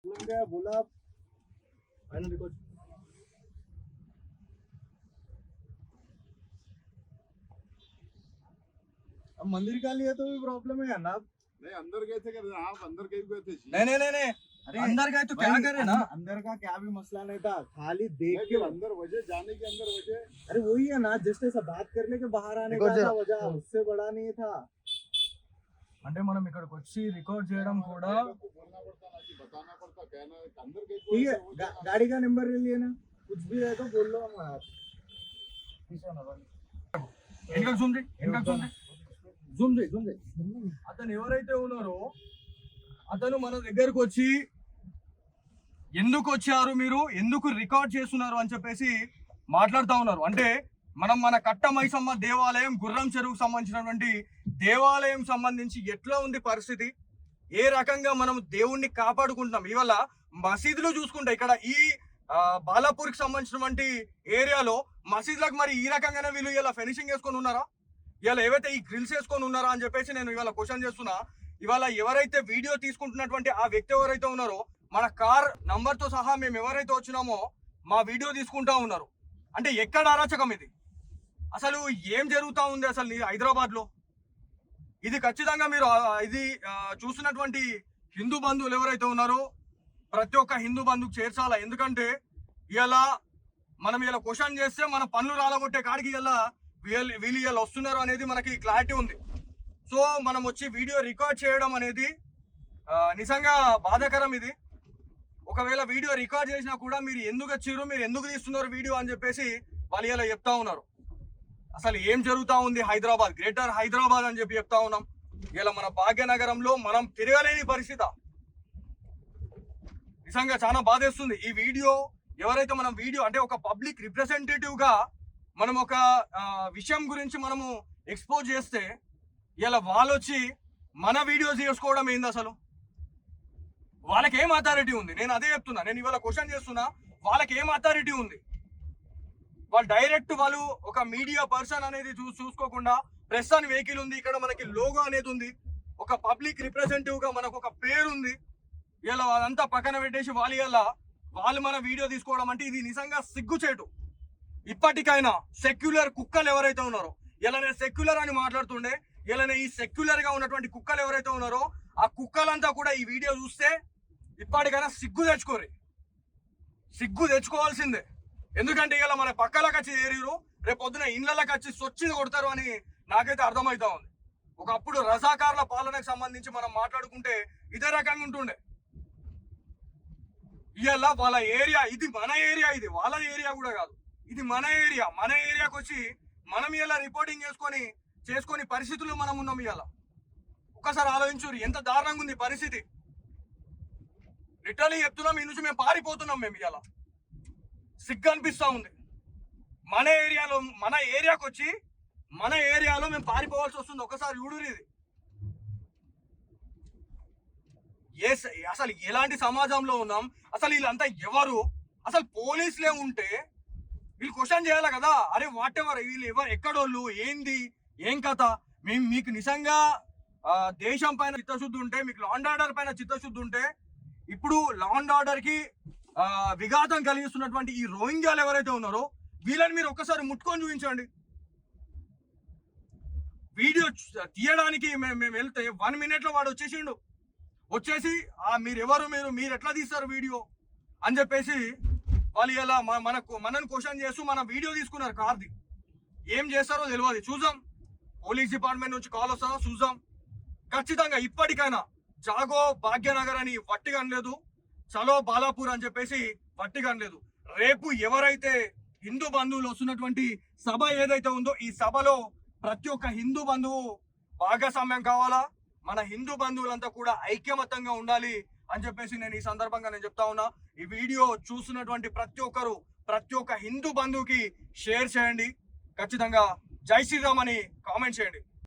बोला final record. अब मंदिर का लिए तो भी प्रॉब्लम है ना। नहीं अंदर गए थे क्या आप? अंदर कहीं गए थे? नहीं अरे अंदर गए तो क्या करे ना। अंदर का क्या भी मसला नहीं था, खाली देख नहीं, के अंदर वजह जाने के अंदर वजह। अरे वही है ना, जस्ट ऐसा बात करने के बाहर आने का था वजह, उससे बड़ा नहीं था। అంటే మనం ఇక్కడికి వచ్చి రికార్డ్ చేయడం కూడా बोलना पड़ता ना कि बताना पड़ता कहना अंदर गए ठीक है। गाड़ी का नंबर ले लिए ना, कुछ भी है तो बोल लो हम आप। వెనకాల జూమ్ చేయి, వెనకాల జూమ్ చేయి, జూమ్ చేయి। అతను ఎవరైతే ఉన్నారో అతను మన దగ్గరకు వచ్చి ఎందుకు వచ్చారు, మీరు ఎందుకు రికార్డ్ చేస్తున్నారు అని చెప్పేసి మాట్లాడుతూ ఉన్నారు. అంటే మనం మన కట్ట మైసమ్మ దేవాలయం గుర్రం చెరువుకు సంబంధించినటువంటి దేవాలయం సంబంధించి ఎట్లా ఉంది పరిస్థితి, ఏ రకంగా మనం దేవుణ్ణి కాపాడుకుంటున్నాం. ఇవాళ మసీదులు చూసుకుంటే ఇక్కడ ఈ బాలాపూర్కి సంబంధించినటువంటి ఏరియాలో మసీదులకు మరి ఈ రకంగానే వీళ్ళు ఇలా ఫినిషింగ్ వేసుకొని ఉన్నారా, ఇవాళ ఏవైతే ఈ గ్రిల్స్ వేసుకొని ఉన్నారా అని చెప్పేసి నేను ఇవాళ క్వశ్చన్ చేస్తున్నా. ఇవాళ ఎవరైతే వీడియో తీసుకుంటున్నటువంటి ఆ వ్యక్తి ఎవరైతే ఉన్నారో మన కార్ నంబర్ తో సహా మేము ఎవరైతే వచ్చినామో మా వీడియో తీసుకుంటా ఉన్నారు. అంటే ఎక్కడ అరాచకం ఇది, అసలు ఏం జరుగుతూ ఉంది అసలు హైదరాబాద్ లో? ఇది ఖచ్చితంగా మీరు ఇది చూస్తున్నటువంటి హిందూ బంధువులు ఎవరైతే ఉన్నారో ప్రతి ఒక్క హిందూ బంధువుకు చేర్చాలా. ఎందుకంటే ఇలా మనం ఇలా క్వశ్చన్ చేస్తే మన పనులు రాలగొట్టే కాడికి ఇలా వీళ్ళు ఇలా వస్తున్నారు అనేది మనకి క్లారిటీ ఉంది. సో మనం వచ్చి వీడియో రికార్డ్ చేయడం అనేది నిజంగా బాధాకరం. ఇది ఒకవేళ వీడియో రికార్డ్ చేసినా కూడా మీరు ఎందుకు వచ్చారు, మీరు ఎందుకు తీస్తున్నారు వీడియో అని చెప్పేసి వాళ్ళు ఇలా చెప్తా ఉన్నారు. అసలు ఏం జరుగుతూ ఉంది హైదరాబాద్, గ్రేటర్ హైదరాబాద్ అని చెప్పి చెప్తా ఉన్నాం. ఇలా మన భాగ్యనగరంలో మనం తిరగలేని పరిస్థితి నిజంగా చాలా బాధేస్తుంది. ఈ వీడియో ఎవరైతే మనం వీడియో అంటే ఒక పబ్లిక్ రిప్రజెంటేటివ్ గా మనం ఒక విషయం గురించి మనము ఎక్స్పోజ్ చేస్తే ఇలా వాళ్ళు వచ్చి మన వీడియోస్ చేసుకోవడం ఏంది? అసలు వాళ్ళకి ఏం అథారిటీ ఉంది? నేను అదే చెప్తున్నా, నేను ఇవాళ క్వశ్చన్ చేస్తున్నా, వాళ్ళకి ఏం అథారిటీ ఉంది? వాళ్ళు డైరెక్ట్ వాళ్ళు ఒక మీడియా పర్సన్ అనేది చూసుకోకుండా ప్రెస్ అని వెహికల్ ఉంది, ఇక్కడ మనకి లోగో అనేది ఉంది, ఒక పబ్లిక్ రిప్రజెంటేటివ్ గా మనకు ఒక పేరు ఉంది. ఇలా వాళ్ళంతా పక్కన పెట్టేసి వాళ్ళు మన వీడియో తీసుకోవడం అంటే ఇది నిజంగా సిగ్గుచేటు. ఇప్పటికైనా సెక్యులర్ కుక్కలు ఎవరైతే ఉన్నారో, ఇలా నేను సెక్యులర్ అని మాట్లాడుతుండే, ఇలా ఈ సెక్యులర్ గా ఉన్నటువంటి కుక్కలు ఎవరైతే ఉన్నారో ఆ కుక్కలంతా కూడా ఈ వీడియో చూస్తే ఇప్పటికైనా సిగ్గు తెచ్చుకోవాల్సిందే. ఎందుకంటే ఇలా మన పక్కలకు వచ్చి ఏరియరు, రేపు పొద్దున ఇళ్ళకి వచ్చి సొచ్చి కొడతారు అని నాకైతే అర్థమవుతా ఉంది. ఒకప్పుడు రజాకార్ల పాలనకు సంబంధించి మనం మాట్లాడుకుంటే ఇదే రకంగా ఉంటుండే. ఇవాళ వాళ్ళ ఏరియా, ఇది మన ఏరియా, ఇది వాళ్ళ ఏరియా కూడా కాదు, ఇది మన ఏరియా. మన ఏరియాకి వచ్చి మనం ఇలా రిపోర్టింగ్ చేసుకొని పరిస్థితుల్లో మనం ఉన్నాం. ఇవాళ ఒక్కసారి ఆలోచించు, ఎంత దారుణంగా ఉంది పరిస్థితి. లిటరలీ చెప్తున్నాం, ఈ నుంచి మేము పారిపోతున్నాం. మేము ఇవాళ సిగ్గు అనిపిస్తా ఉంది. మన ఏరియాకి వచ్చి మన ఏరియాలో మేము పారిపోవాల్సి వస్తుంది. ఒకసారి చూడురు ఇది. అసలు ఎలాంటి సమాజంలో ఉన్నాం? అసలు వీళ్ళంతా ఎవరు? అసలు పోలీసులే ఉంటే వీళ్ళు క్వశ్చన్ చేయాలి కదా. అరే వాట్ ఎవర్, వీళ్ళు ఎక్కడోళ్ళు, ఏంది, ఏం కథ? మీకు నిజంగా దేశం పైన చిత్తశుద్ధి ఉంటే, మీకు లా అండ్ ఆర్డర్ పైన చిత్తశుద్ధి ఉంటే, ఇప్పుడు లా అండ్ ఆర్డర్ కి విఘాతం కలిగిస్తున్నటువంటి ఈ రోహింగ్యాలు ఎవరైతే ఉన్నారో వీళ్ళని మీరు ఒక్కసారి ముట్టుకొని చూపించండి. వీడియో తీయడానికి మేము వెళ్తే 1 minute లో వాడు వచ్చేసి మీరు ఎట్లా తీస్తారు వీడియో అని చెప్పేసి వాళ్ళు ఇలా మనని క్వశ్చన్ చేస్తూ మన వీడియో తీసుకున్నారు కార్ది. ఏం చేస్తారో తెలియదు, చూద్దాం. పోలీస్ డిపార్ట్మెంట్ నుంచి కాల్ వస్తుందో చూద్దాం. ఖచ్చితంగా ఇప్పటికైనా జాగో భాగ్యనగర్ అని వట్టిగా అనలేదు, చలో బాలాపూర్ అని చెప్పేసి వట్టిగా అనలేదు. రేపు ఎవరైతే హిందూ బంధువులు వస్తున్నటువంటి సభ ఏదైతే ఉందో ఈ సభలో ప్రతి ఒక్క హిందూ బంధువు భాగస్వామ్యం కావాలా, మన హిందూ బంధువులంతా కూడా ఐక్యమత్యంగా ఉండాలి అని చెప్పేసి నేను ఈ సందర్భంగా చెప్తా ఉన్నా. ఈ వీడియో చూస్తున్నటువంటి ప్రతి ఒక్క హిందూ బంధువుకి షేర్ చేయండి. ఖచ్చితంగా జై శ్రీరామ్ అని కామెంట్ చేయండి.